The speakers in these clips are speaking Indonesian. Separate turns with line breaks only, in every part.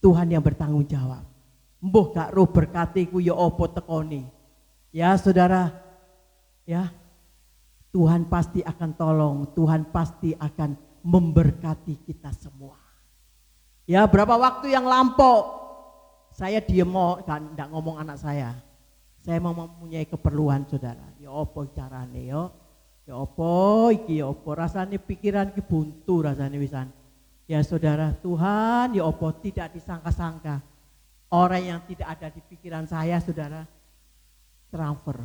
Tuhan yang bertanggung jawab. Mbuh gak roh berkatiku ya opo tekoni. Ya saudara, ya Tuhan pasti akan tolong, Tuhan pasti akan memberkati kita semua. Ya berapa waktu yang lampau, saya diem kan gak ngomong anak saya. Saya mau mempunyai keperluan saudara. Ya opo carane yo. Ya opo iki ya opo rasane pikiran ki buntu rasane wisan. Ya saudara, Tuhan ya opo tidak disangka-sangka. Orang yang tidak ada di pikiran saya saudara transfer.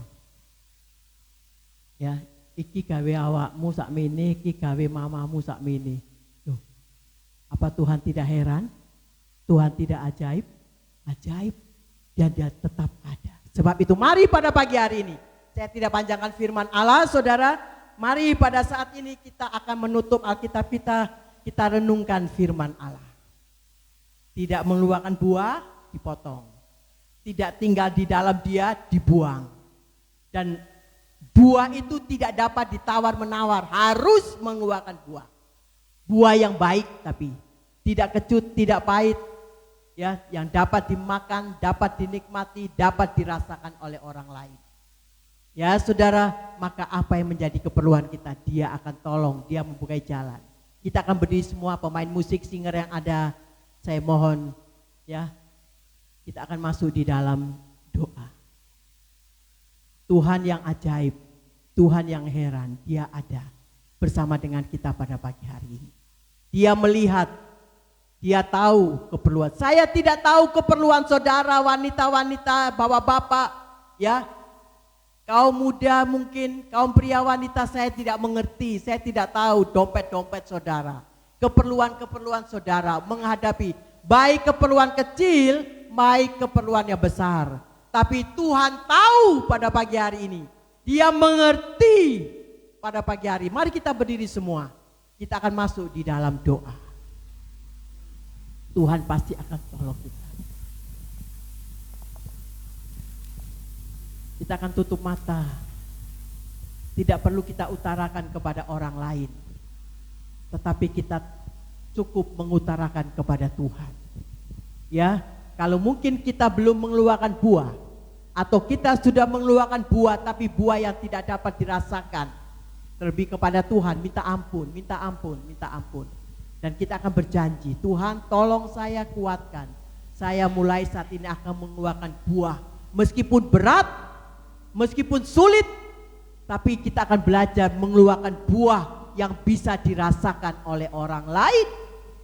Ya, iki gawe awakmu sakmene, iki gawe mamamu sakmene. Loh, apa Tuhan tidak heran? Tuhan tidak ajaib? Ajaib. Dan dia tetap ada. Sebab itu mari pada pagi hari ini, saya tidak panjangkan firman Allah saudara, mari pada saat ini kita akan menutup Alkitab kita renungkan firman Allah. Tidak mengeluarkan buah, dipotong. Tidak tinggal di dalam dia, dibuang. Dan buah itu tidak dapat ditawar-menawar, harus mengeluarkan buah. Buah yang baik tapi tidak kecut, tidak pahit, ya, yang dapat dimakan, dapat dinikmati, dapat dirasakan oleh orang lain. Ya saudara, maka apa yang menjadi keperluan kita, dia akan tolong, dia membuka jalan. Kita akan berdiri semua pemain musik, singer yang ada, saya mohon ya, kita akan masuk di dalam doa. Tuhan yang ajaib, Tuhan yang heran, dia ada bersama dengan kita pada pagi hari ini. Dia melihat, dia tahu keperluan. Saya tidak tahu keperluan saudara, wanita-wanita, bapak-bapak, ya. Kaum muda mungkin, kaum pria wanita saya tidak mengerti, saya tidak tahu dompet-dompet saudara. Keperluan-keperluan saudara menghadapi baik keperluan kecil, baik keperluan yang besar. Tapi Tuhan tahu pada pagi hari ini. Dia mengerti pada pagi hari. Mari kita berdiri semua. Kita akan masuk di dalam doa. Tuhan pasti akan tolong kita. Kita akan tutup mata. Tidak perlu kita utarakan kepada orang lain. Tetapi kita cukup mengutarakan kepada Tuhan. Ya, kalau mungkin kita belum mengeluarkan buah, atau kita sudah mengeluarkan buah tapi buah yang tidak dapat dirasakan, terlebih kepada Tuhan, minta ampun, minta ampun, minta ampun. Dan kita akan berjanji, Tuhan tolong saya kuatkan. Saya mulai saat ini akan mengeluarkan buah. Meskipun berat, meskipun sulit, tapi kita akan belajar mengeluarkan buah yang bisa dirasakan oleh orang lain.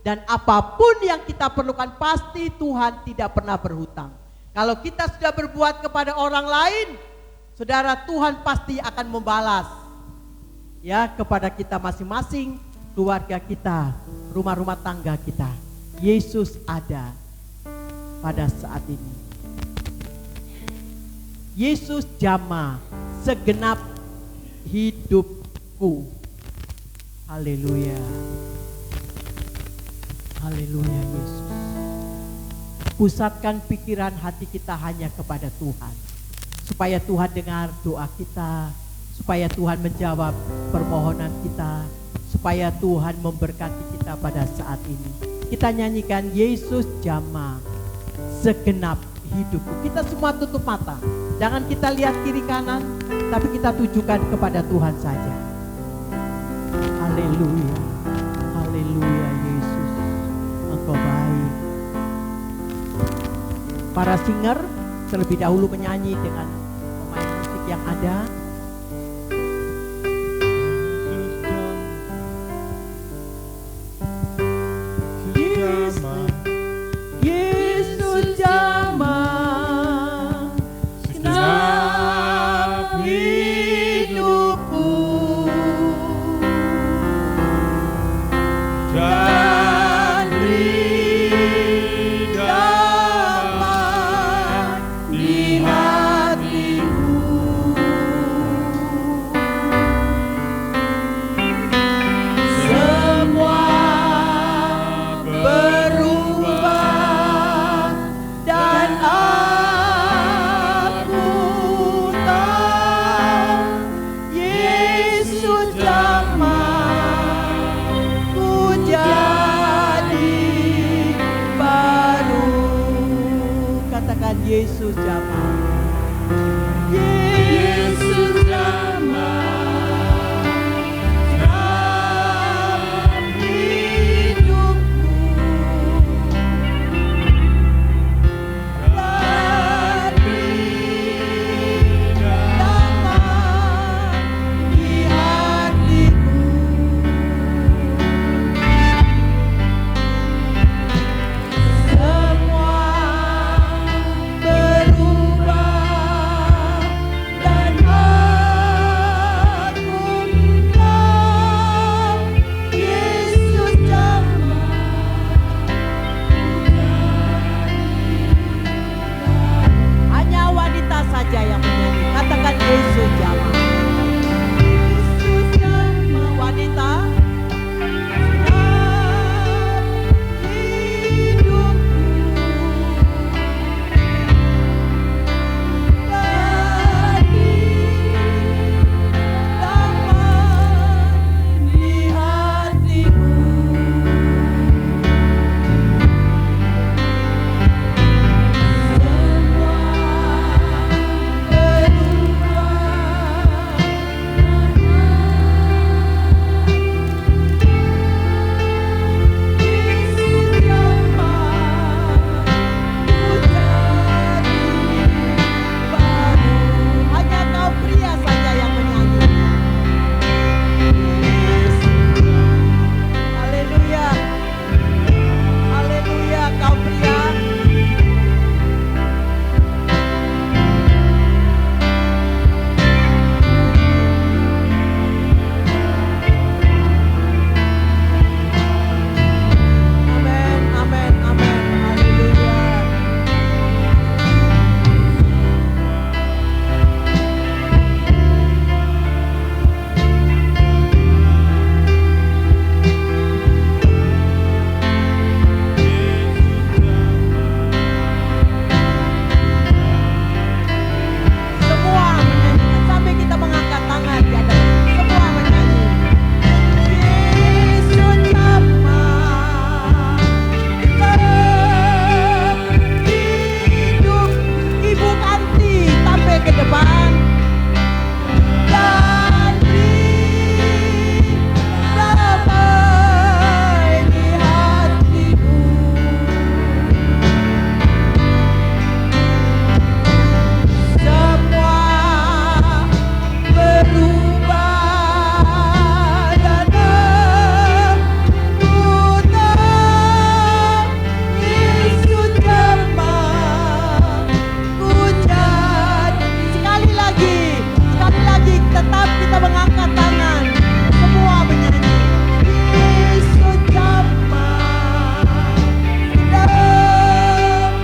Dan apapun yang kita perlukan pasti Tuhan tidak pernah berhutang. Kalau kita sudah berbuat kepada orang lain, saudara, Tuhan pasti akan membalas ya kepada kita masing-masing, keluarga kita, rumah-rumah tangga kita. Yesus ada pada saat ini. Yesus jamah segenap hidupku. Haleluya. Haleluya Yesus. Pusatkan pikiran hati kita hanya kepada Tuhan. Supaya Tuhan dengar doa kita. Supaya Tuhan menjawab permohonan kita. Supaya Tuhan memberkati kita pada saat ini. Kita nyanyikan Yesus jamah segenap hidupku. Kita semua tutup mata. Jangan kita lihat kiri kanan. Tapi kita tujukan kepada Tuhan saja. Haleluya. Haleluya Yesus. Engkau baik. Para singer terlebih dahulu menyanyi dengan pemain musik yang ada. Yesus jamah segenap hidupku. Yesus jamah.
Yesus jamah dalam hidupku, beri damai di hatiku. Semua berubah dan aku tahu Yesus jamah.
Hanya wanita saja yang menyanyi. Katakan Yesus jamah.
Yesus jamah
Wanita,
dalam hidupku, beri damai di hatiku. Semua
hanya kau pria saja yang menyanyi. Haleluya. Haleluya, kau pria. Amin, amin, amin. Haleluya. Semua menyanyikan sampai kita mengangkat tangan di hadapan. Semua menyanyi. Yesus jamah dalam hidup. Ibu Kanti sampai ke depan. Dan beri damai di hatiku. Semua berubah dan aku tahu Yesus jamah ku jadi. Sekali lagi tetap kita mengangkat tangan. Semua menyanyi. Yesus jamah dalam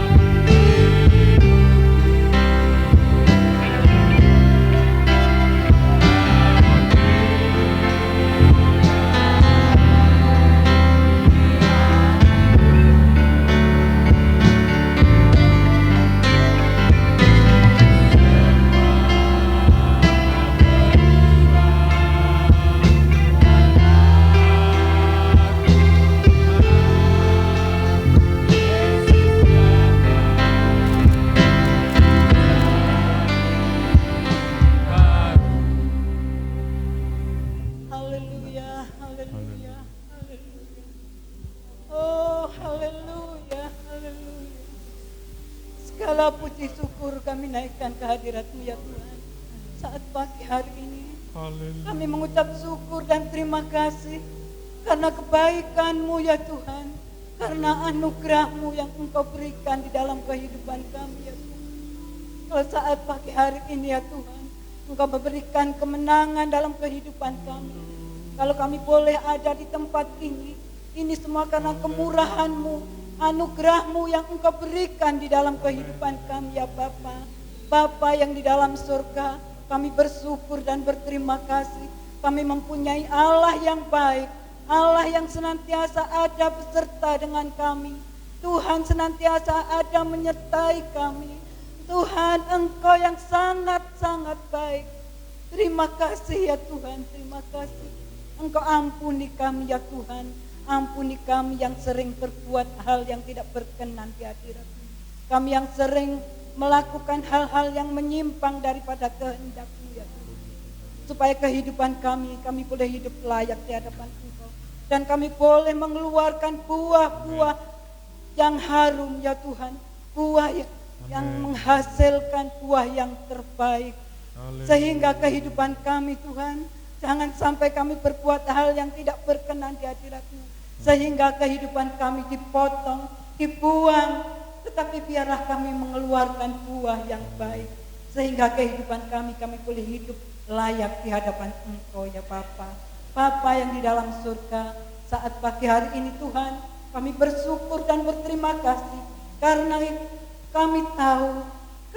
haleluya, haleluya, haleluya. Oh, haleluya, haleluya. Segala puji syukur kami naikkan ke hadirat-Mu ya Tuhan. Saat pagi hari ini kami mengucap syukur dan terima kasih karena kebaikan-Mu ya Tuhan, karena anugerah-Mu yang Engkau berikan di dalam kehidupan kami ya Tuhan. Kalau saat pagi hari ini ya Tuhan, Engkau memberikan kemenangan dalam kehidupan kami. Kalau kami boleh ada di tempat ini semua karena kemurahan-Mu, anugerah-Mu yang Engkau berikan di dalam kehidupan kami ya Bapa. Bapa yang di dalam surga, kami bersyukur dan berterima kasih. Kami mempunyai Allah yang baik, Allah yang senantiasa ada beserta dengan kami. Tuhan senantiasa ada menyertai kami. Tuhan, Engkau yang sangat-sangat baik. Terima kasih ya Tuhan, terima kasih. Engkau ampuni kami ya Tuhan. Ampuni kami yang sering berbuat hal yang tidak berkenan di hadirat-Mu. Kami yang sering
melakukan hal-hal yang menyimpang daripada kehendak-Mu ya Tuhan. Supaya kehidupan kami boleh hidup layak di hadapan Engkau. Dan kami boleh mengeluarkan buah-buah yang harum ya Tuhan. Buah yang menghasilkan buah yang terbaik. Sehingga kehidupan kami Tuhan, jangan sampai kami berbuat hal yang tidak berkenan di hadirat-Mu. Sehingga kehidupan kami dipotong, dibuang. Tetapi biarlah kami mengeluarkan buah yang baik. Sehingga kehidupan kami boleh hidup layak di hadapan Engkau ya Bapa. Bapa yang di dalam surga, saat pagi hari ini Tuhan, kami bersyukur dan berterima kasih. Karena kami tahu,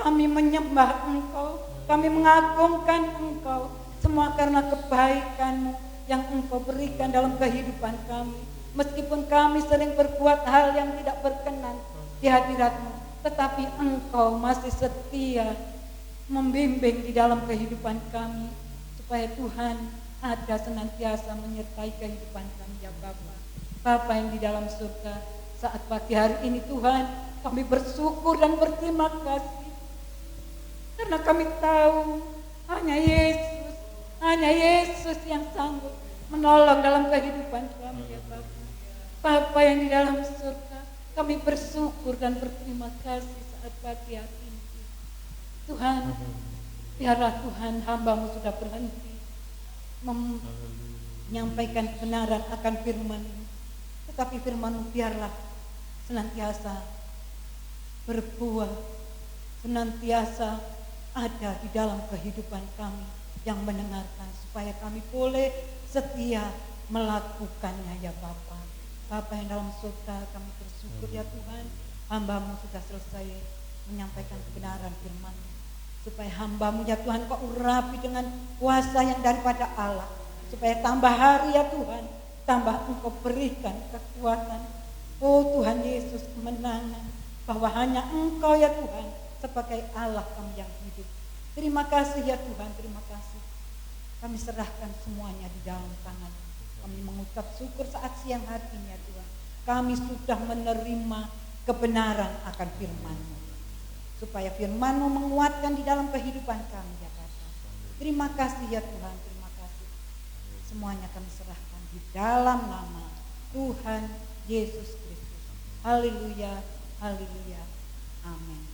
kami menyembah Engkau, kami mengagungkan Engkau. Semua karena kebaikan-Mu yang Engkau berikan dalam kehidupan kami. Meskipun kami sering berbuat hal yang tidak berkenan di hadirat-Mu, tetapi Engkau masih setia membimbing di dalam kehidupan kami. Supaya Tuhan ada senantiasa menyertai kehidupan kami ya Bapa. Bapa yang di dalam surga, saat pagi hari ini Tuhan, kami bersyukur dan berterima kasih. Karena kami tahu hanya Yesus yang sanggup menolong dalam kehidupan kami ya Bapa. Bapa yang di dalam surga, kami bersyukur dan berterima kasih saat pagi hari ini. Tuhan, biarlah Tuhan hamba-Mu sudah berhenti menyampaikan kebenaran akan firman-Mu. Tetapi firman-Mu biarlah senantiasa berbuah, senantiasa ada di dalam kehidupan kami yang mendengarkan. Supaya kami boleh setia melakukannya ya Bapa. Bapa yang dalam surga, kami bersyukur ya Tuhan, hamba-Mu sudah selesai menyampaikan kebenaran firman-Mu. Supaya hamba-Mu ya Tuhan Kau urapi dengan kuasa yang daripada Allah. Supaya tambah hari ya Tuhan, tambah Engkau berikan kekuatan. Oh Tuhan Yesus, kemenangan. Bahwa hanya Engkau ya Tuhan sebagai Allah kami yang hidup. Terima kasih ya Tuhan, terima kasih. Kami serahkan semuanya di dalam tangan. Kami mengucap syukur saat siang hari ini ya Tuhan. Kami sudah menerima kebenaran akan firman-Mu. Supaya firman-Mu menguatkan di dalam kehidupan kami ya Bapa. Terima kasih ya Tuhan, terima kasih. Semuanya kami serahkan di dalam nama Tuhan Yesus Kristus. Haleluya, haleluya, amin.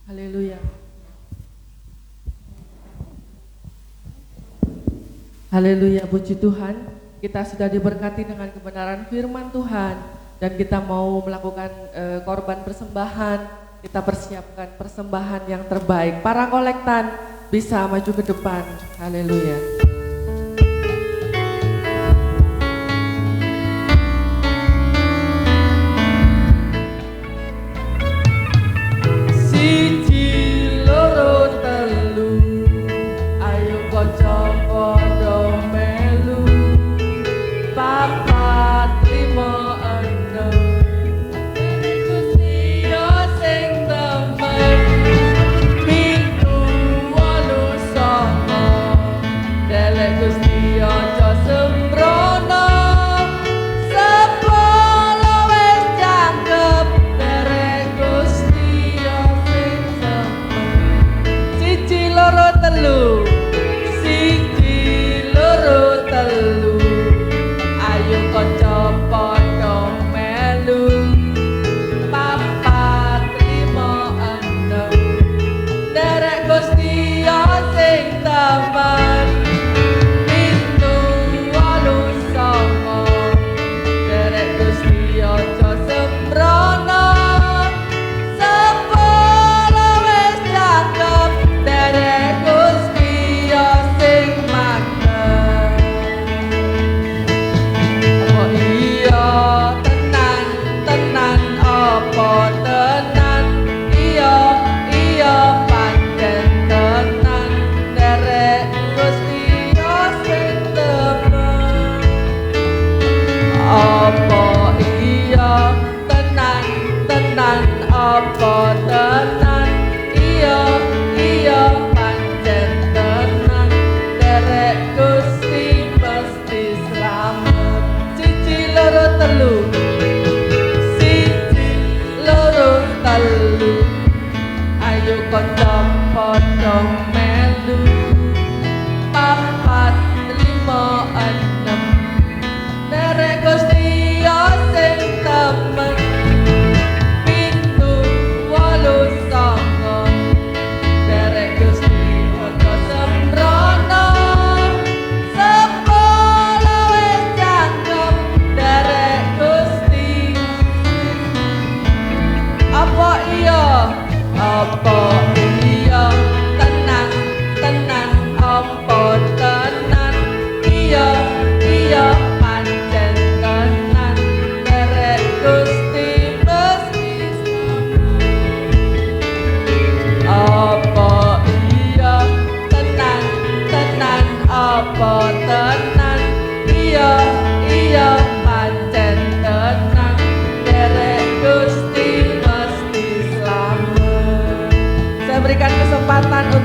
Haleluya. Haleluya, puji Tuhan. Kita sudah diberkati dengan kebenaran firman Tuhan. Dan kita mau melakukan korban persembahan. Kita persiapkan persembahan yang terbaik. Para kolektan bisa maju ke depan. Haleluya. Siji loro telu, ayo kocok podo melu, papat limo enem, Gustiyo sing temen, pitu wolu songo,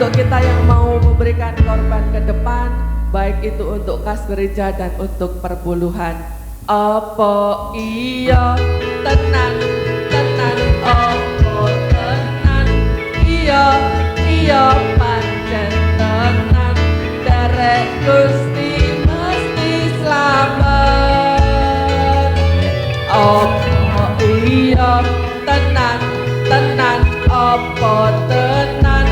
untuk kita yang mau memberikan korban ke depan, baik itu untuk kas gereja dan untuk perpuluhan. Apa iya tenan tenan, apa tenan iya iya pancen tenan, derek Gusti mesti slamet. Apa iya tenan tenan, apa tenan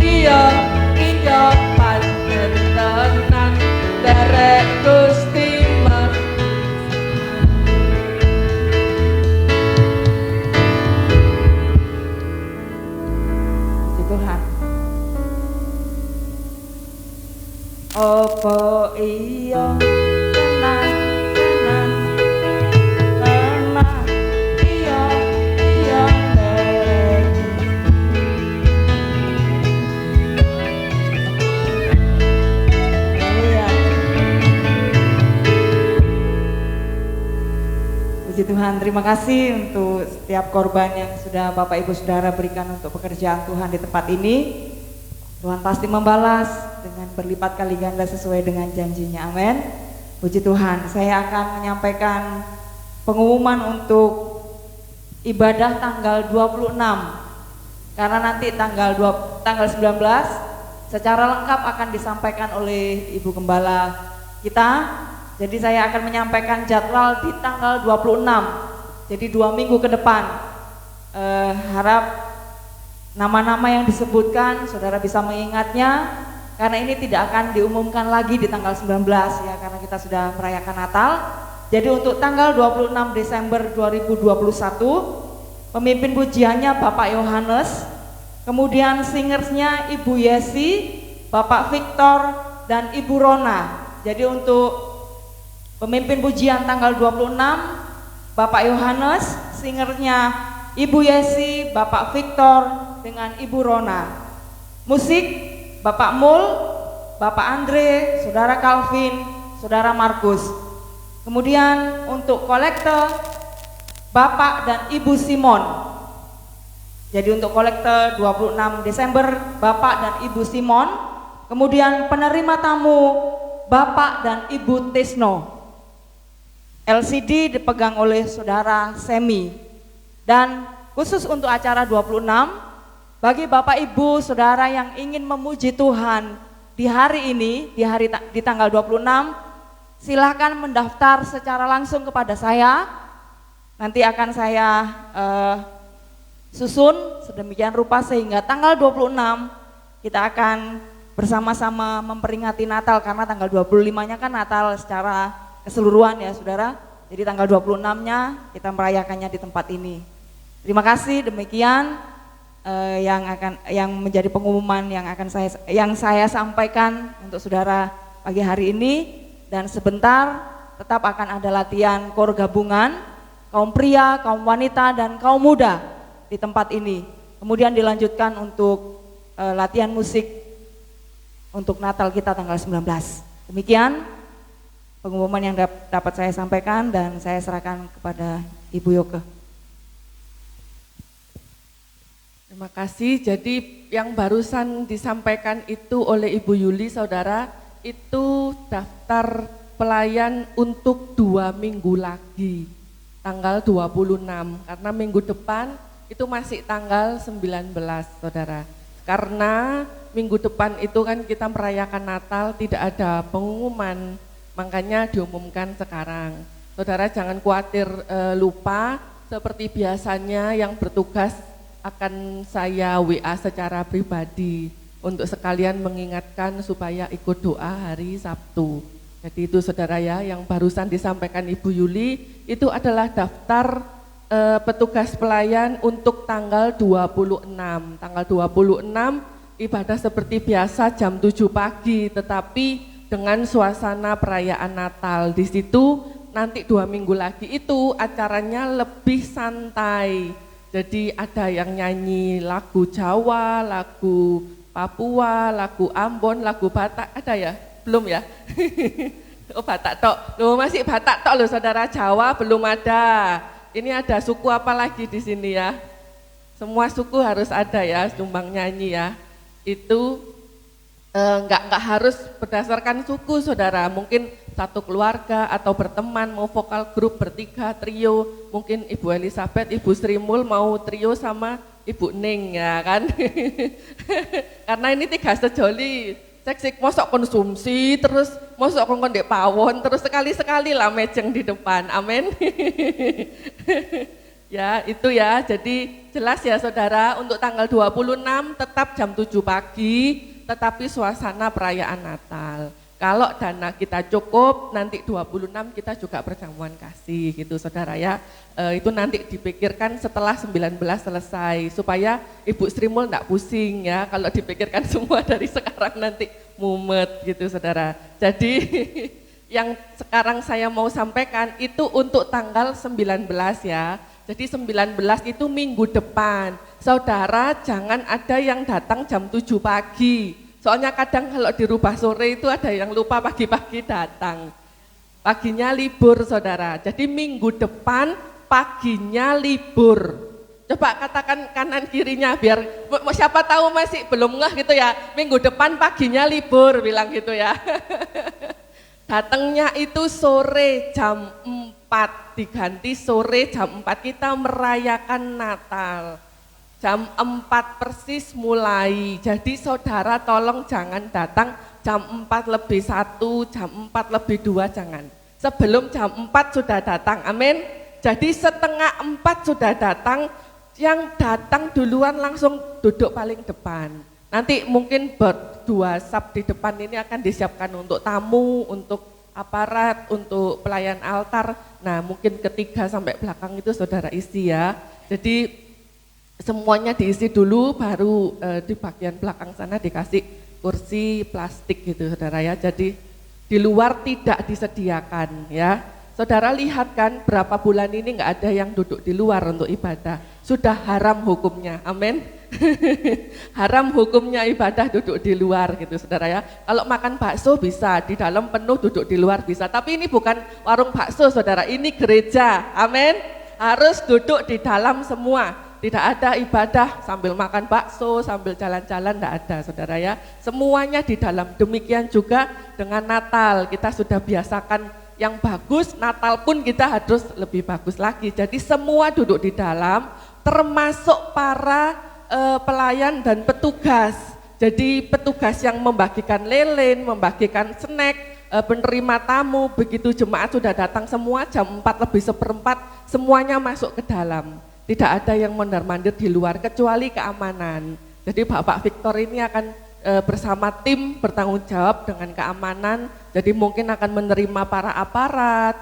iya iya pancen tenan, derek Gusti
Tuhan. Apa iya tenan tenan tenan iya iya derek. Haleluya. Puji Tuhan, terima kasih untuk setiap korban yang sudah Bapak Ibu Saudara berikan untuk pekerjaan Tuhan di tempat ini. Tuhan pasti membalas dengan berlipat kali ganda sesuai dengan janjinya. Amin. Puji Tuhan. Saya akan menyampaikan pengumuman untuk ibadah tanggal 26. Karena nanti tanggal 19 secara lengkap akan disampaikan oleh Ibu Gembala kita. Jadi saya akan menyampaikan jadwal di tanggal 26. Jadi 2 minggu ke depan. Harap nama-nama yang disebutkan saudara bisa mengingatnya, karena ini tidak akan diumumkan lagi di tanggal 19 ya, karena kita sudah merayakan Natal. Jadi untuk tanggal 26 Desember 2021 pemimpin pujiannya Bapak Yohanes, kemudian singersnya Ibu Yesi, Bapak Victor dan Ibu Rona. Jadi untuk pemimpin pujian tanggal 26 Bapak Yohanes, singernya Ibu Yesi, Bapak Victor dengan Ibu Rona. Musik Bapak Mul, Bapak Andre, Saudara Calvin, Saudara Markus. Kemudian untuk kolektor Bapak dan Ibu Simon. Jadi untuk kolektor 26 Desember Bapak dan Ibu Simon. Kemudian penerima tamu Bapak dan Ibu Tisno. LCD dipegang oleh Saudara Semi. Dan khusus untuk acara 26, bagi Bapak Ibu Saudara yang ingin memuji Tuhan di hari ini, di tanggal 26, silahkan mendaftar secara langsung kepada saya. Nanti akan saya susun sedemikian rupa sehingga tanggal 26 kita akan bersama-sama memperingati Natal, karena tanggal 25-nya kan Natal secara keseluruhan ya Saudara. Jadi tanggal 26-nya kita merayakannya di tempat ini. Terima kasih, demikian yang menjadi pengumuman yang saya sampaikan untuk saudara pagi hari ini. Dan sebentar tetap akan ada latihan kor gabungan kaum pria, kaum wanita dan kaum muda di tempat ini. Kemudian dilanjutkan untuk latihan musik untuk Natal kita tanggal 19. Demikian pengumuman yang dapat saya sampaikan dan saya serahkan kepada Ibu Yoke.
Terima kasih. Jadi yang barusan disampaikan itu oleh Ibu Yuli, saudara, itu daftar pelayan untuk 2 minggu lagi, tanggal 26, karena minggu depan itu masih tanggal 19, saudara. Karena minggu depan itu kan kita merayakan Natal, tidak ada pengumuman, makanya diumumkan sekarang. Saudara jangan khawatir lupa, seperti biasanya yang bertugas akan saya WA secara pribadi untuk sekalian mengingatkan supaya ikut doa hari Sabtu. Jadi itu saudara ya, yang barusan disampaikan Ibu Yuli itu adalah daftar petugas pelayan untuk tanggal 26. Tanggal 26 ibadah seperti biasa jam 7 pagi, tetapi dengan suasana perayaan Natal. Di situ nanti 2 minggu lagi itu acaranya lebih santai. Jadi ada yang nyanyi lagu Jawa, lagu Papua, lagu Ambon, lagu Batak, ada ya? Belum ya? Oh Batak tok, loh masih Batak tok loh saudara, Jawa belum ada. Ini ada suku apa lagi di sini ya? Semua suku harus ada ya, sumbang nyanyi ya. Itu nggak harus berdasarkan suku saudara, mungkin satu keluarga atau berteman, mau vokal grup bertiga, trio, mungkin Ibu Elizabeth, Ibu Sri Mul mau trio sama Ibu Ning ya kan. Karena ini 3 sejoli, seksik mosok konsumsi, terus mosok kondek pawon, terus sekali-sekali lah mejeng di depan, amin. Ya itu ya, jadi jelas ya saudara, untuk tanggal 26 tetap jam 7 pagi, tetapi suasana perayaan Natal. Kalau dana kita cukup, nanti 26 kita juga perjamuan kasih gitu saudara ya. Itu nanti dipikirkan setelah 19 selesai, supaya Ibu Sri Mul enggak pusing ya, kalau dipikirkan semua dari sekarang nanti mumet gitu saudara. Jadi yang sekarang saya mau sampaikan itu untuk tanggal 19 ya. Jadi 19 itu minggu depan. Saudara jangan ada yang datang jam 7 pagi. Soalnya kadang kalau dirubah sore itu ada yang lupa pagi-pagi datang. Paginya libur saudara. Jadi minggu depan paginya libur. Coba katakan kanan kirinya biar siapa tahu masih belum ngeh gitu ya. Minggu depan paginya libur bilang gitu ya. Datangnya itu sore jam 4, diganti sore jam 4, kita merayakan Natal. Jam 4 persis mulai, jadi saudara tolong jangan datang jam 4 lebih 1, jam 4 lebih 2 jangan. Sebelum jam 4 sudah datang, amin. Jadi setengah 4 sudah datang, yang datang duluan langsung duduk paling depan. Nanti mungkin berdua sab di depan ini akan disiapkan untuk tamu, untuk aparat, untuk pelayan altar. Nah mungkin ketiga sampai belakang itu saudara isi ya. Jadi semuanya diisi dulu, baru di bagian belakang sana dikasih kursi plastik gitu saudara ya. Jadi di luar tidak disediakan ya. Saudara lihat kan berapa bulan ini nggak ada yang duduk di luar untuk ibadah. Sudah haram hukumnya, amin. Haram hukumnya ibadah duduk di luar gitu saudara ya. Kalau makan bakso bisa, di dalam penuh, duduk di luar bisa. Tapi ini bukan warung bakso saudara, ini gereja, amin. Harus duduk di dalam semua. Tidak ada ibadah sambil makan bakso, sambil jalan-jalan, tidak ada saudara ya. Semuanya di dalam. Demikian juga dengan Natal, kita sudah biasakan yang bagus, Natal pun kita harus lebih bagus lagi. Jadi semua duduk di dalam, termasuk para pelayan dan petugas. Jadi petugas yang membagikan lilin, membagikan snack, penerima tamu, begitu jemaat sudah datang semua jam 4 lebih 1/4 semuanya masuk ke dalam. Tidak ada yang mondar-mandir di luar kecuali keamanan. Jadi Bapak Victor ini akan bersama tim bertanggung jawab dengan keamanan. Jadi mungkin akan menerima para aparat,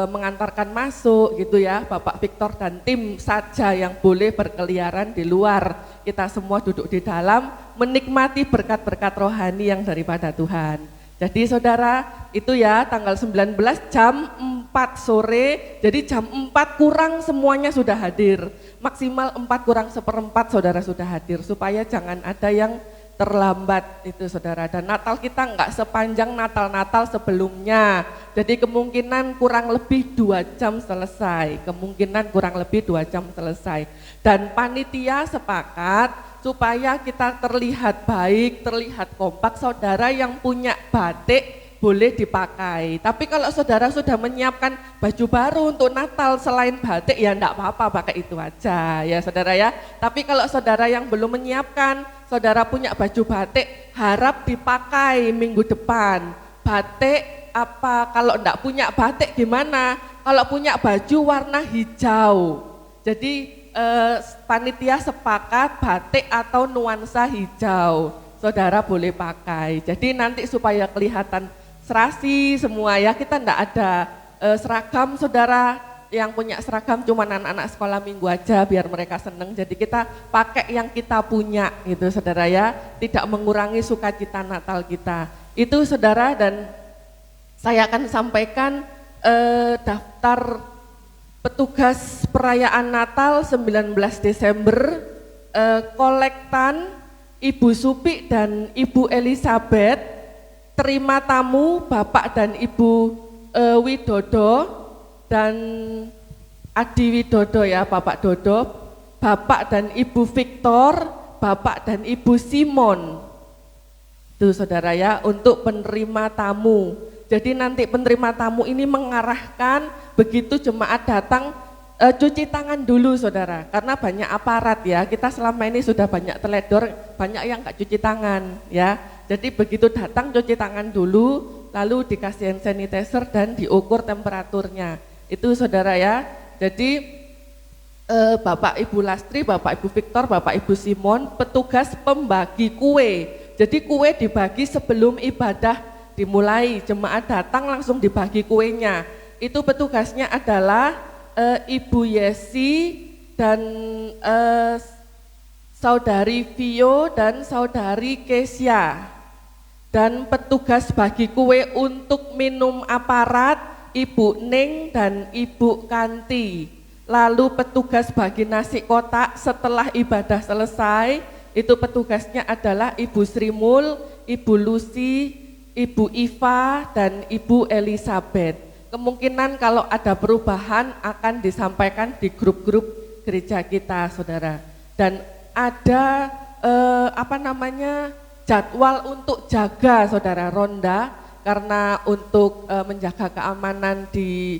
mengantarkan masuk gitu ya. Bapak Victor dan tim saja yang boleh berkeliaran di luar. Kita semua duduk di dalam menikmati berkat-berkat rohani yang daripada Tuhan. Jadi saudara itu ya tanggal 19 jam 4 sore, jadi jam 4 kurang semuanya sudah hadir. Maksimal 4 kurang 1/4 saudara sudah hadir, supaya jangan ada yang terlambat itu saudara. Dan Natal kita enggak sepanjang Natal-Natal sebelumnya, jadi kemungkinan kurang lebih 2 jam selesai, kemungkinan kurang lebih 2 jam selesai. Dan panitia sepakat supaya kita terlihat baik, terlihat kompak. Saudara yang punya batik boleh dipakai, tapi kalau saudara sudah menyiapkan baju baru untuk Natal selain batik ya enggak apa-apa, pakai itu aja ya saudara ya. Tapi kalau saudara yang belum menyiapkan, saudara punya baju batik, harap dipakai minggu depan. Batik apa, kalau enggak punya batik gimana? Kalau punya baju warna hijau, jadi panitia sepakat batik atau nuansa hijau, saudara boleh pakai. Jadi nanti supaya kelihatan serasi semua ya, kita enggak ada seragam saudara. Yang punya seragam cuma anak-anak sekolah minggu aja biar mereka seneng. Jadi kita pakai yang kita punya gitu saudara ya, tidak mengurangi sukacita Natal kita. Itu saudara, dan saya akan sampaikan daftar petugas perayaan Natal 19 Desember, kolektan Ibu Supi dan Ibu Elizabeth, terima tamu Bapak dan Ibu Widodo dan Adi Widodo ya, Bapak Dodo, Bapak dan Ibu Victor, Bapak dan Ibu Simon. Itu saudara ya, untuk penerima tamu. Jadi nanti penerima tamu ini mengarahkan begitu jemaat datang, cuci tangan dulu saudara, karena banyak aparat ya, kita selama ini sudah banyak teledor, banyak yang nggak cuci tangan ya. Jadi begitu datang cuci tangan dulu, lalu dikasih hand sanitizer dan diukur temperaturnya. Itu saudara ya. Jadi Bapak Ibu Lastri, Bapak Ibu Victor, Bapak Ibu Simon, petugas pembagi kue. Jadi kue dibagi sebelum ibadah dimulai, jemaat datang langsung dibagi kuenya. Itu petugasnya adalah Ibu Yesi dan Saudari Vio dan Saudari Kesia. Dan petugas bagi kue untuk minum aparat Ibu Ning dan Ibu Kanti. Lalu petugas bagi nasi kotak setelah ibadah selesai, itu petugasnya adalah Ibu Sri Mul, Ibu Lucy, Ibu Iva, dan Ibu Elizabeth. Kemungkinan kalau ada perubahan akan disampaikan di grup-grup gereja kita, saudara. Dan ada jadwal untuk jaga, saudara, ronda, karena untuk menjaga keamanan di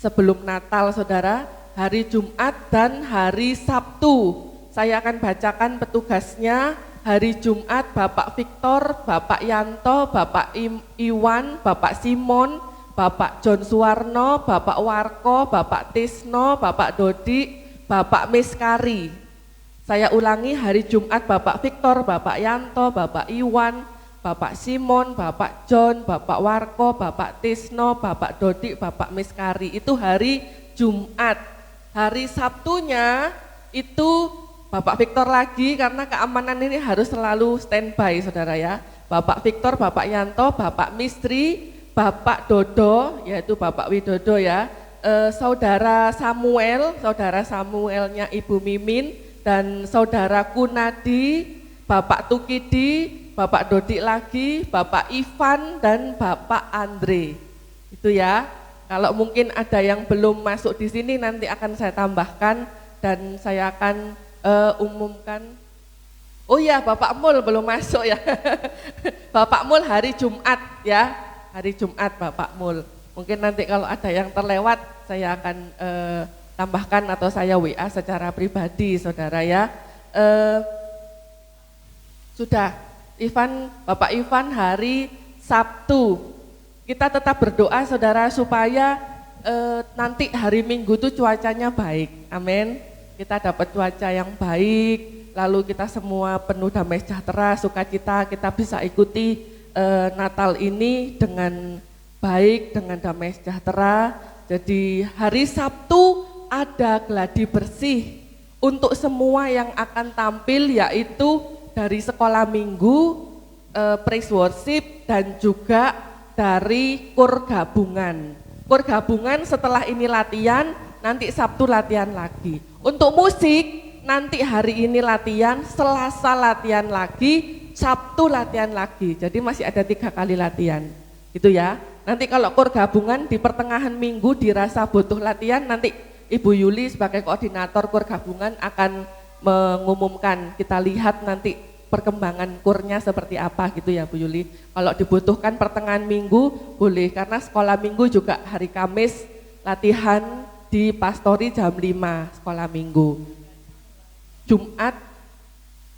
sebelum Natal, saudara, hari Jumat dan hari Sabtu. Saya akan bacakan petugasnya. Hari Jumat Bapak Victor, Bapak Yanto, Bapak Iwan, Bapak Simon, Bapak John Suwarno, Bapak Warko, Bapak Tisno, Bapak Dodi, Bapak Miskari. Saya ulangi, hari Jumat Bapak Victor, Bapak Yanto, Bapak Iwan, Bapak Simon, Bapak John, Bapak Warko, Bapak Tisno, Bapak Dodi, Bapak Miskari. Itu hari Jumat. Hari Sabtunya itu Bapak Victor lagi, karena keamanan ini harus selalu standby, saudara ya. Bapak Victor, Bapak Yanto, Bapak Mistri, Bapak Dodo, yaitu Bapak Widodo ya, Saudara Samuelnya Ibu Mimin, dan Saudara Kunadi, Bapak Tukidi, Bapak Dodi lagi, Bapak Ivan, dan Bapak Andre. Itu ya. Kalau mungkin ada yang belum masuk di sini nanti akan saya tambahkan dan saya akan umumkan. Oh ya, Bapak Mul belum masuk ya. Bapak Mul hari Jumat ya, hari Jumat Bapak Mul. Mungkin nanti kalau ada yang terlewat saya akan tambahkan atau saya WA secara pribadi, saudara ya. Sudah, Bapak Ivan hari Sabtu. Kita tetap berdoa, saudara, supaya nanti hari Minggu itu cuacanya baik. Amin. Kita dapat cuaca yang baik, lalu kita semua penuh damai sejahtera, sukacita, kita bisa ikuti Natal ini dengan baik, dengan damai sejahtera. Jadi hari Sabtu ada gladi bersih untuk semua yang akan tampil, yaitu dari sekolah minggu, praise worship, dan juga dari kur gabungan. Kur gabungan setelah ini latihan, nanti Sabtu latihan lagi. Untuk musik, nanti hari ini latihan, Selasa latihan lagi, Sabtu latihan lagi. Jadi masih ada 3 kali latihan, gitu ya. Nanti kalau kur gabungan di pertengahan minggu dirasa butuh latihan, nanti Ibu Yuli sebagai koordinator kur gabungan akan mengumumkan. Kita lihat nanti perkembangan kurnya seperti apa gitu ya Bu Yuli. Kalau dibutuhkan pertengahan minggu boleh, karena sekolah minggu juga hari Kamis latihan di Pastori jam 5 sekolah minggu. Jumat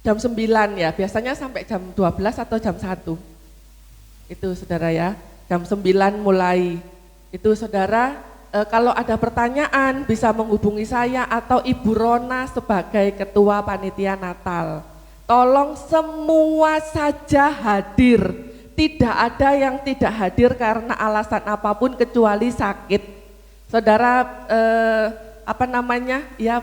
jam 9 ya, biasanya sampai jam 12 atau jam 1. Itu saudara ya, jam 9 mulai. Itu saudara, kalau ada pertanyaan bisa menghubungi saya atau Ibu Rona sebagai Ketua Panitia Natal. Tolong semua saja hadir, tidak ada yang tidak hadir karena alasan apapun kecuali sakit. Saudara, ya,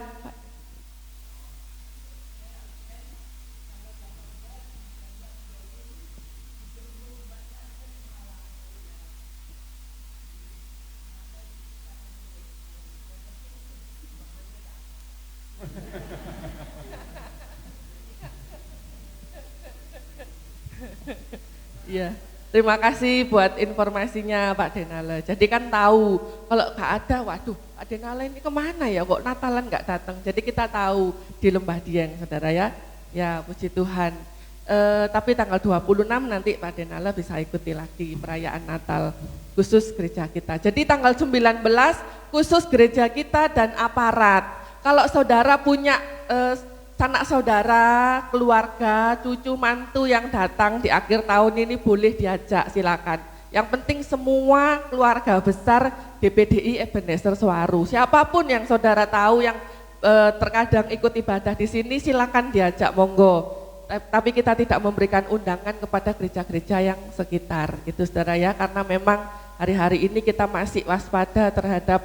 iya. Terima kasih buat informasinya Pak Denale. Jadi kan tahu, kalau nggak ada, waduh Pak Denale ini kemana ya, kok Natalan nggak datang. Jadi kita tahu di Lembah Dieng, saudara ya. Ya puji Tuhan. Tapi tanggal 26 nanti Pak Denala bisa ikuti lagi perayaan Natal khusus gereja kita. Jadi tanggal 19 khusus gereja kita dan aparat. Kalau saudara punya sanak saudara, keluarga, cucu, mantu yang datang di akhir tahun ini boleh diajak, silakan. Yang penting semua keluarga besar DPDI Ebenezer Sewaru. Siapapun yang saudara tahu yang terkadang ikut ibadah di sini, silakan diajak, monggo. Tapi kita tidak memberikan undangan kepada gereja-gereja yang sekitar, gitu saudara ya, karena memang hari-hari ini kita masih waspada terhadap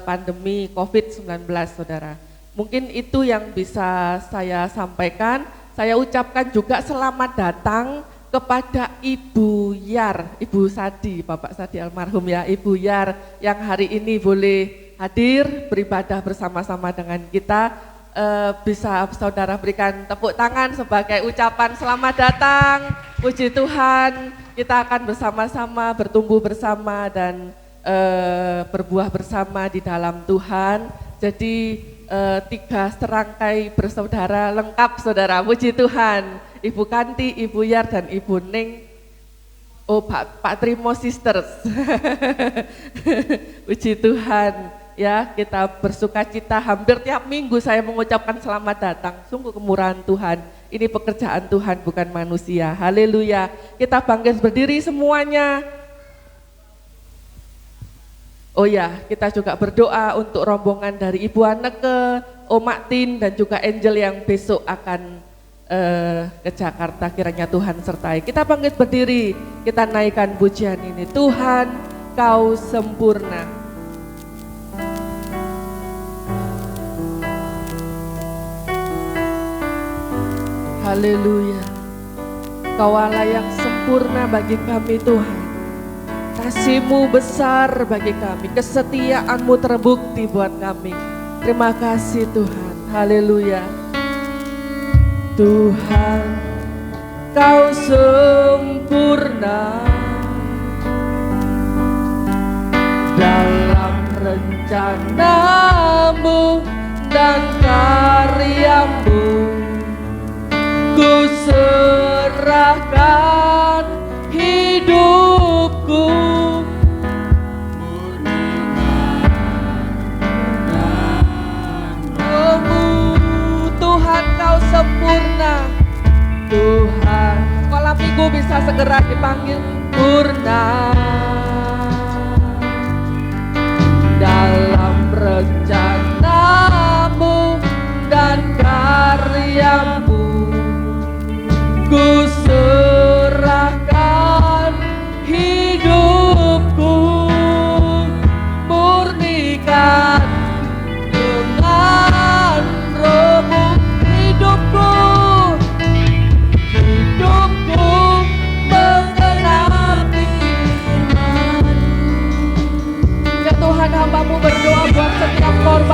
pandemi COVID-19 saudara. Mungkin itu yang bisa saya sampaikan. Saya ucapkan juga selamat datang kepada Ibu Yar, Ibu Sadi, Bapak Sadi almarhum ya, Ibu Yar yang hari ini boleh hadir beribadah bersama-sama dengan kita. Bisa saudara berikan tepuk tangan sebagai ucapan selamat datang, puji Tuhan, kita akan bersama-sama bertumbuh bersama dan berbuah bersama di dalam Tuhan. Jadi 3 serangkai bersaudara lengkap saudara, puji Tuhan, Ibu Kanti, Ibu Yar dan Ibu Ning. Oh Pak Trimo Sisters. Puji Tuhan. Ya, kita bersuka cita, hampir tiap minggu saya mengucapkan selamat datang. Sungguh kemurahan Tuhan, ini pekerjaan Tuhan bukan manusia. Haleluya. Kita bangkit berdiri semuanya. Oh ya, kita juga berdoa untuk rombongan dari Ibu Anneke, Om Martin dan juga Angel yang besok akan ke Jakarta. Kiranya Tuhan sertai. Kita bangkit berdiri, kita naikkan pujian ini. Tuhan, Kau sempurna. Haleluya. Kau Allah yang sempurna bagi kami Tuhan. Kasih-Mu besar bagi kami, kesetiaan-Mu terbukti buat kami. Terima kasih Tuhan. Haleluya. Tuhan, Kau sempurna dalam rencana-Mu dan karya-Mu. Ku serahkan hidupku, Tuhan Kau sempurna. Tuhan, malam minggu bisa segera dipanggil purna dalam rencana-Mu dan karya-Mu. Ku serahkan hidupku, murnikan dengan Roh-Mu hidupku, hidupku mengenapi iman. Ya Tuhan, hamba-Mu berdoa buat setiap korban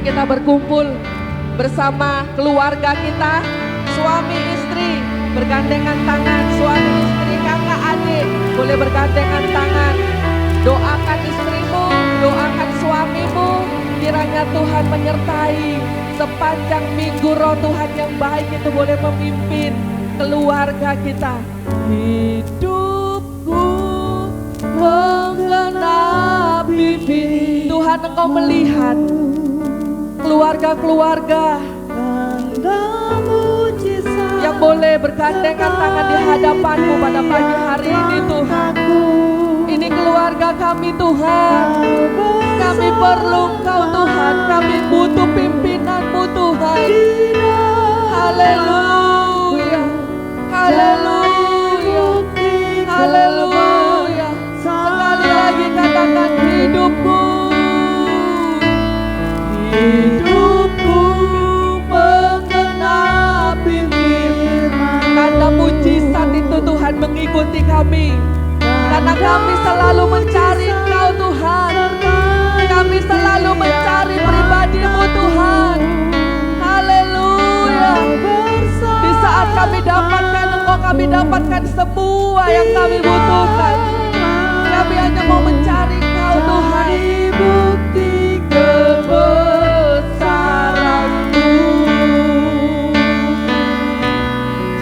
kita berkumpul bersama keluarga kita, suami istri bergandengan tangan, suami istri, kakak adik boleh bergandengan tangan. Doakan istrimu, doakan suamimu, kiranya Tuhan menyertai sepanjang minggu roh Tuhan yang baik itu boleh memimpin keluarga kita. Hidupku menggenapi Tuhan, Engkau melihat keluarga-keluarga yang boleh bergandengan tangan di hadapan-Mu pada pagi hari ini Tuhan. Ini keluarga kami Tuhan, kami perlu Engkau Tuhan, kami butuh pimpinan-Mu Tuhan. Haleluya, haleluya, haleluya. Sekali lagi katakan hidupku, hidupku menggenapi firman. Karena mujizat itu Tuhan mengikuti kami, karena kami selalu mencari Engkau Tuhan, kami selalu mencari pribadi-Mu Tuhan. Haleluya. Di saat kami dapatkan Engkau, kami dapatkan semua yang kami butuhkan. Kami hanya mau mencari Engkau Tuhan. Bukti kebesaran-Mu,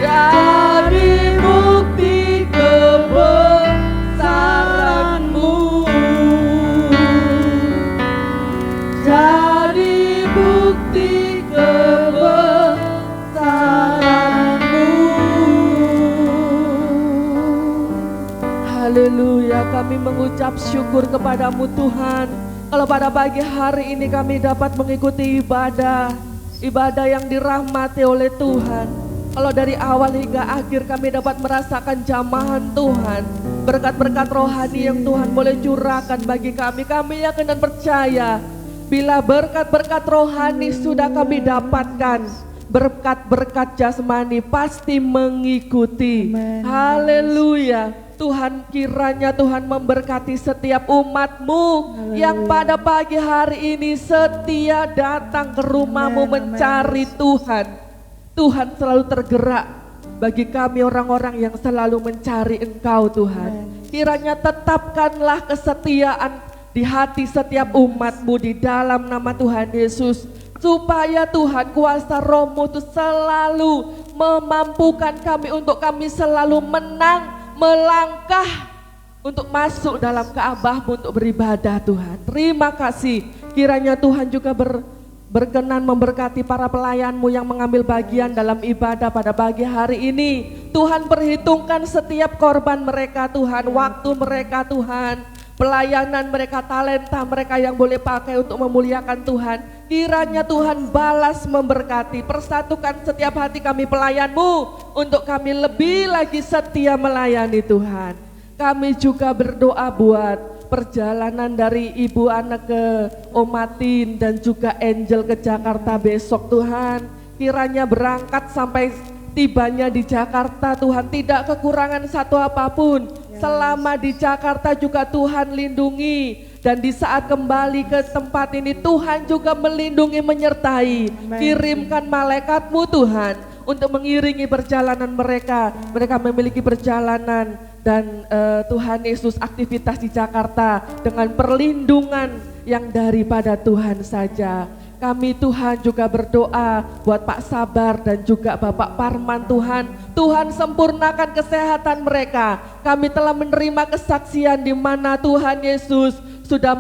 jadi bukti kebesaran-Mu, jadi bukti kebesaran-Mu. Haleluya, kami mengucap syukur kepadamu Tuhan. Kalau pada pagi hari ini kami dapat mengikuti ibadah yang dirahmati oleh Tuhan. Kalau dari awal hingga akhir kami dapat merasakan jamahan Tuhan, berkat-berkat rohani yang Tuhan boleh curahkan bagi kami. Kami yakin dan percaya bila berkat-berkat rohani sudah kami dapatkan, berkat-berkat jasmani pasti mengikuti. Haleluya. Tuhan, kiranya Tuhan memberkati setiap umat-Mu yang pada pagi hari ini setia datang ke rumah-Mu mencari Tuhan. Tuhan selalu tergerak bagi kami orang-orang yang selalu mencari Engkau Tuhan. Kiranya tetapkanlah kesetiaan di hati setiap umat-Mu di dalam nama Tuhan Yesus. Supaya Tuhan kuasa Roh-Mu itu selalu memampukan kami untuk kami selalu menang, melangkah untuk masuk dalam Ka'bah-Mu untuk beribadah Tuhan. Terima kasih. Kiranya Tuhan juga berkenan memberkati para pelayan-Mu yang mengambil bagian dalam ibadah pada pagi hari ini. Tuhan perhitungkan setiap korban mereka Tuhan, waktu mereka Tuhan, pelayanan mereka, talenta mereka yang boleh pakai untuk memuliakan Tuhan. Kiranya Tuhan balas memberkati, persatukan setiap hati kami pelayan-Mu untuk kami lebih lagi setia melayani Tuhan. Kami juga berdoa buat perjalanan dari Ibu Ana ke Omatin dan juga Angel ke Jakarta besok Tuhan. Kiranya berangkat sampai tibanya di Jakarta Tuhan, tidak kekurangan satu apapun. Selama di Jakarta juga Tuhan lindungi. Dan di saat kembali ke tempat ini Tuhan juga melindungi, menyertai. Kirimkan malaikat-Mu Tuhan untuk mengiringi perjalanan mereka. Mereka memiliki perjalanan dan Tuhan Yesus aktivitas di Jakarta dengan perlindungan yang daripada Tuhan saja. Kami Tuhan juga berdoa buat Pak Sabar dan juga Bapak Parman Tuhan. Tuhan sempurnakan kesehatan mereka. Kami telah menerima kesaksian di mana Tuhan Yesus sudah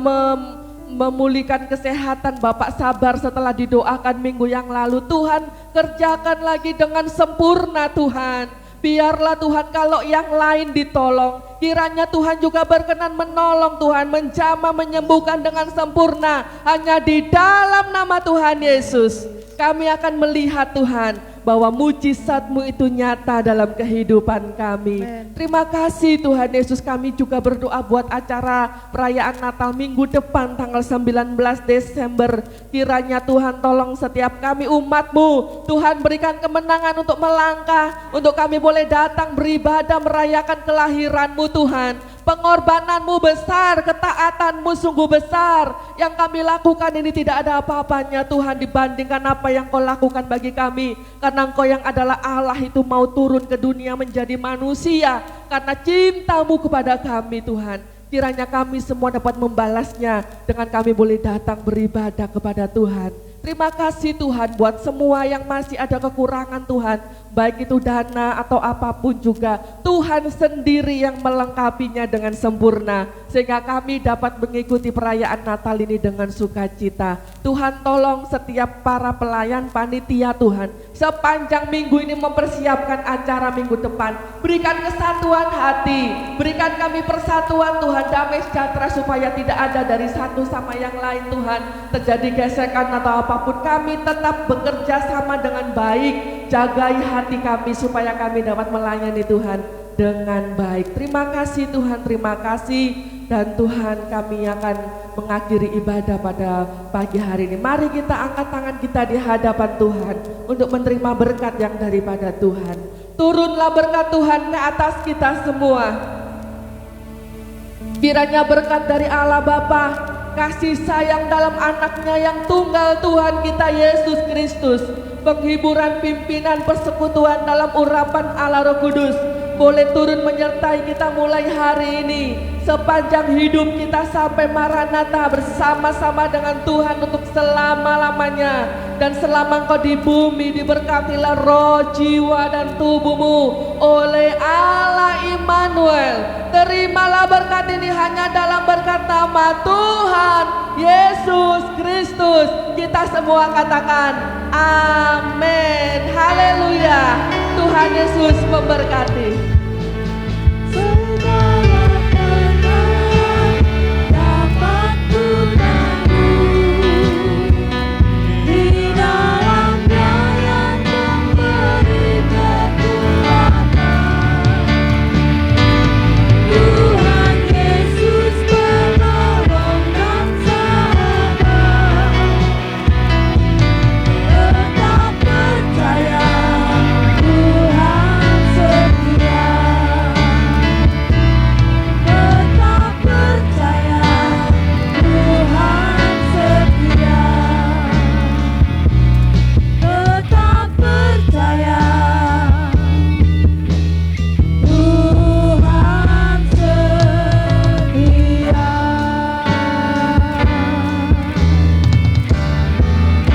memulihkan kesehatan Bapak Sabar setelah didoakan minggu yang lalu. Tuhan kerjakan lagi dengan sempurna Tuhan. Biarlah Tuhan kalau yang lain ditolong, kiranya Tuhan juga berkenan menolong Tuhan, menjamah, menyembuhkan dengan sempurna. Hanya di dalam nama Tuhan Yesus kami akan melihat Tuhan bahwa mujizat-Mu itu nyata dalam kehidupan kami. Terima kasih Tuhan Yesus. Kami juga berdoa buat acara perayaan Natal minggu depan tanggal 19 Desember. Kiranya Tuhan tolong setiap kami umat-Mu. Tuhan berikan kemenangan untuk melangkah, untuk kami boleh datang beribadah merayakan kelahiran-Mu Tuhan. Pengorbananmu besar, ketaatanmu sungguh besar. Yang kami lakukan ini tidak ada apa-apanya Tuhan dibandingkan apa yang Kau lakukan bagi kami. Karena Engkau yang adalah Allah itu mau turun ke dunia menjadi manusia karena cinta-Mu kepada kami Tuhan. Kiranya kami semua dapat membalasnya dengan kami boleh datang beribadah kepada Tuhan. Terima kasih Tuhan buat semua yang masih ada kekurangan Tuhan, baik itu dana atau apapun juga. Tuhan sendiri yang melengkapinya dengan sempurna, sehingga kami dapat mengikuti perayaan Natal ini dengan sukacita. Tuhan tolong setiap para pelayan panitia Tuhan, sepanjang minggu ini mempersiapkan acara minggu depan. Berikan kesatuan hati, berikan kami persatuan Tuhan, damai sejahtera supaya tidak ada dari satu sama yang lain Tuhan terjadi gesekan atau apapun. Kami tetap bekerja sama dengan baik, jagai hati kami supaya kami dapat melayani Tuhan dengan baik. Terima kasih Tuhan, terima kasih. Dan Tuhan, kami akan mengakhiri ibadah pada pagi hari ini. Mari kita angkat tangan kita di hadapan Tuhan untuk menerima berkat yang daripada Tuhan. Turunlah berkat Tuhan ke atas kita semua. Kiranya berkat dari Allah Bapa, kasih sayang dalam anaknya yang tunggal Tuhan kita Yesus Kristus, penghiburan pimpinan persekutuan dalam urapan Allah Roh Kudus boleh turun menyertai kita mulai hari ini, sepanjang hidup kita sampai Maranatha bersama-sama dengan Tuhan untuk selama-lamanya. Dan selama Engkau di bumi, diberkatilah roh, jiwa dan tubuhmu oleh Allah Immanuel. Terimalah berkat ini hanya dalam berkat nama Tuhan Yesus Kristus. Kita semua katakan amin. Haleluya. Tuhan Yesus memberkati.